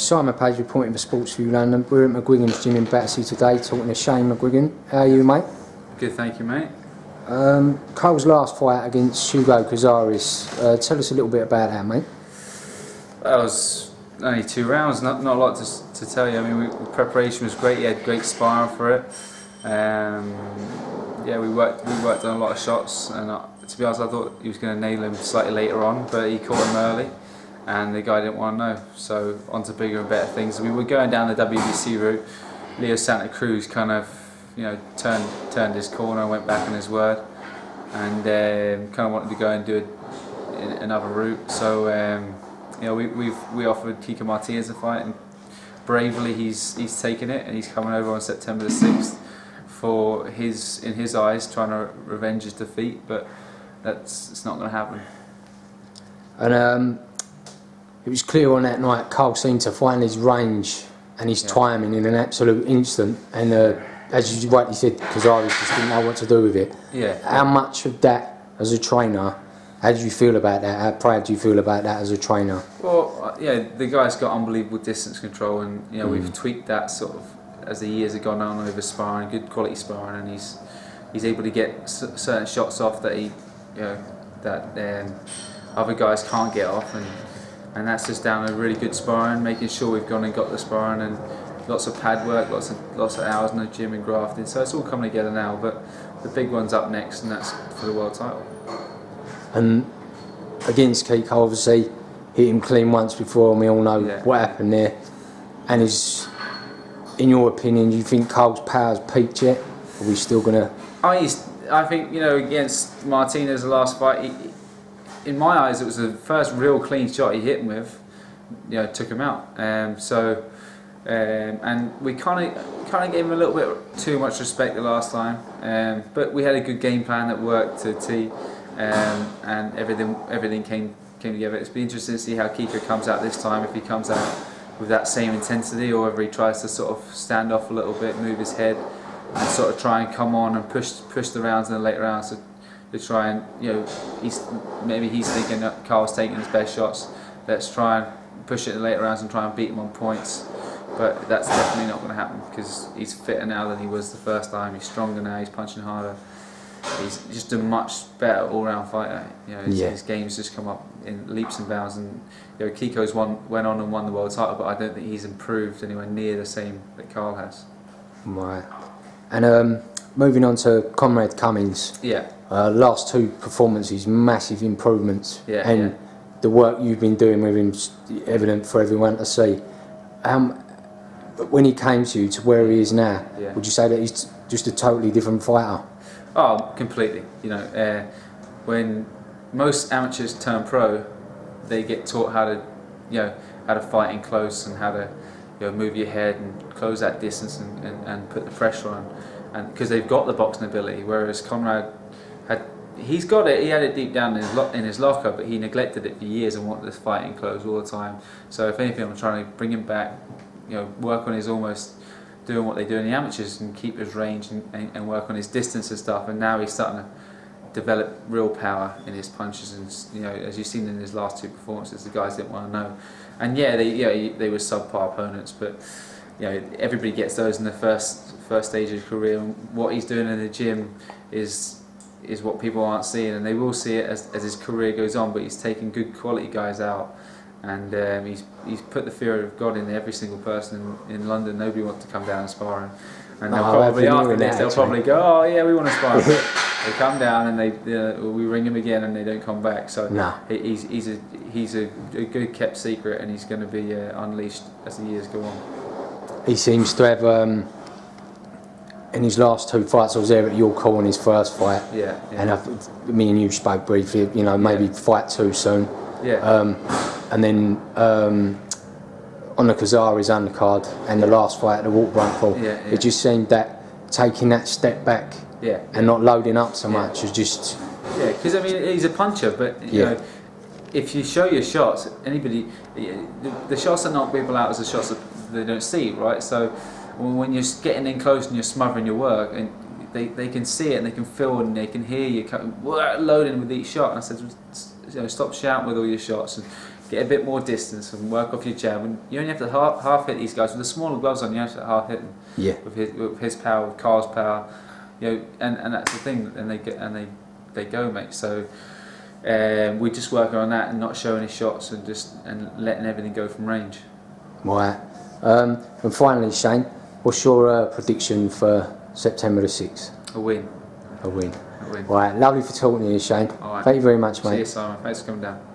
Simon Page reporting for Sports View London. We're at McGuigan's gym in Battersea today talking to Shane McGuigan. How are you, mate? Good, thank you, mate. Cole's last fight against Hugo Cazares. Tell us a little bit about that, mate. That was only 2 rounds, not a lot to tell you. I mean, the preparation was great. He had great sparring for it. Yeah, we worked on a lot of shots, and to be honest, I thought he was going to nail him slightly later on, but he caught him early, and the guy didn't want to know. So on to bigger and better things. We were going down the WBC route. Leo Santa Cruz kind of, turned his corner and went back on his word, and kind of wanted to go and do another route. So we offered Kiko Martinez a fight, and bravely he's taken it, and he's coming over on September the 6th for in his eyes trying to revenge his defeat, but it's not going to happen. And it was clear on that night Cole seemed to find his range and his timing in an absolute instant, and as you rightly said, Cazares just didn't know what to do with it. Yeah. How much of that, as a trainer, how do you feel about that? How proud do you feel about that as a trainer? Well, yeah, the guy's got unbelievable distance control, and we've tweaked that sort of as the years have gone on over sparring, good quality sparring, and he's able to get certain shots off that other guys can't get off, and that's just down to really good sparring, making sure we've gone and got the sparring, and lots of pad work, lots of hours in the gym and grafting. So it's all coming together now, but the big one's up next, and that's for the world title. And against Kiko, obviously hit him clean once before, and we all know what happened there. And in your opinion, do you think Cole's power's peaked yet? Are we still gonna? I think against Martinez the last fight, in my eyes, it was the first real clean shot he hit him with. Took him out. And we kind of gave him a little bit too much respect the last time. But we had a good game plan that worked to a T, and everything came together. It's been interesting to see how Kiko comes out this time. If he comes out with that same intensity, or whether he tries to sort of stand off a little bit, move his head, and sort of try and come on and push the rounds in the later rounds to try and he's thinking that Carl's taking his best shots. Let's try and push it in the later rounds and try and beat him on points. But that's definitely not going to happen, because he's fitter now than he was the first time. He's stronger now. He's punching harder. He's just a much better all-round fighter. His game's just come up in leaps and bounds. And Kiko's went on and won the world title, but I don't think he's improved anywhere near the same that Carl has. Right. And moving on to Comrade Cummings. Yeah. Last 2 performances, massive improvements. Yeah. And the work you've been doing with him's evident for everyone to see. But when he came to you to where he is now, would you say that he's just a totally different fighter? Oh, completely. When most amateurs turn pro, they get taught how to fight in close, and how to move your head and close that distance and put the pressure on, and because they've got the boxing ability. Whereas Conrad he's got it. He had it deep down in his locker, but he neglected it for years and wanted to fight in close all the time. So if anything, I'm trying to bring him back. Work on his almost doing what they do in the amateurs, and keep his range and work on his distance and stuff. And now he's starting to develop real power in his punches, and as you've seen in his last 2 performances, the guys didn't want to know. And they were subpar opponents, but everybody gets those in the first stage of his career. And what he's doing in the gym is what people aren't seeing, and they will see it as his career goes on. But he's taking good quality guys out. And he's put the fear of God in every single person in London. Nobody wants to come down and spar him. And they'll probably after this, they'll probably go, oh yeah, we want to spar him. They come down and we ring him again, and they don't come back. So he's a good kept secret, and he's going to be unleashed as the years go on. He seems to have in his last 2 fights. I was there at your call in his first fight. Yeah. And me and you spoke briefly. Maybe fight too soon. Yeah. And then on the Cazares undercard and the last fight at the Waterfront, it just seemed that taking that step back and not loading up so much was just... Yeah, because he's a puncher, but if you show your shots, the shots that knock people out is the shots that they don't see, right? So when you're getting in close and you're smothering your work, and they can see it and they can feel it and they can hear you loading with each shot. And I said, stop shouting with all your shots and get a bit more distance and work off your jab. And you only have to half hit these guys with the smaller gloves on. You have to half hit them. Yeah. With his power, with Carl's power, you know, and that's the thing. And they go, mate. So we just working on that and not showing his shots and letting everything go from range. Right. And finally, Shane, what's your prediction for September the 6th? A win. A win. A win. Right. Lovely for talking to you, Shane. All right. Thank you very much, mate. See you, Simon. Thanks for coming down.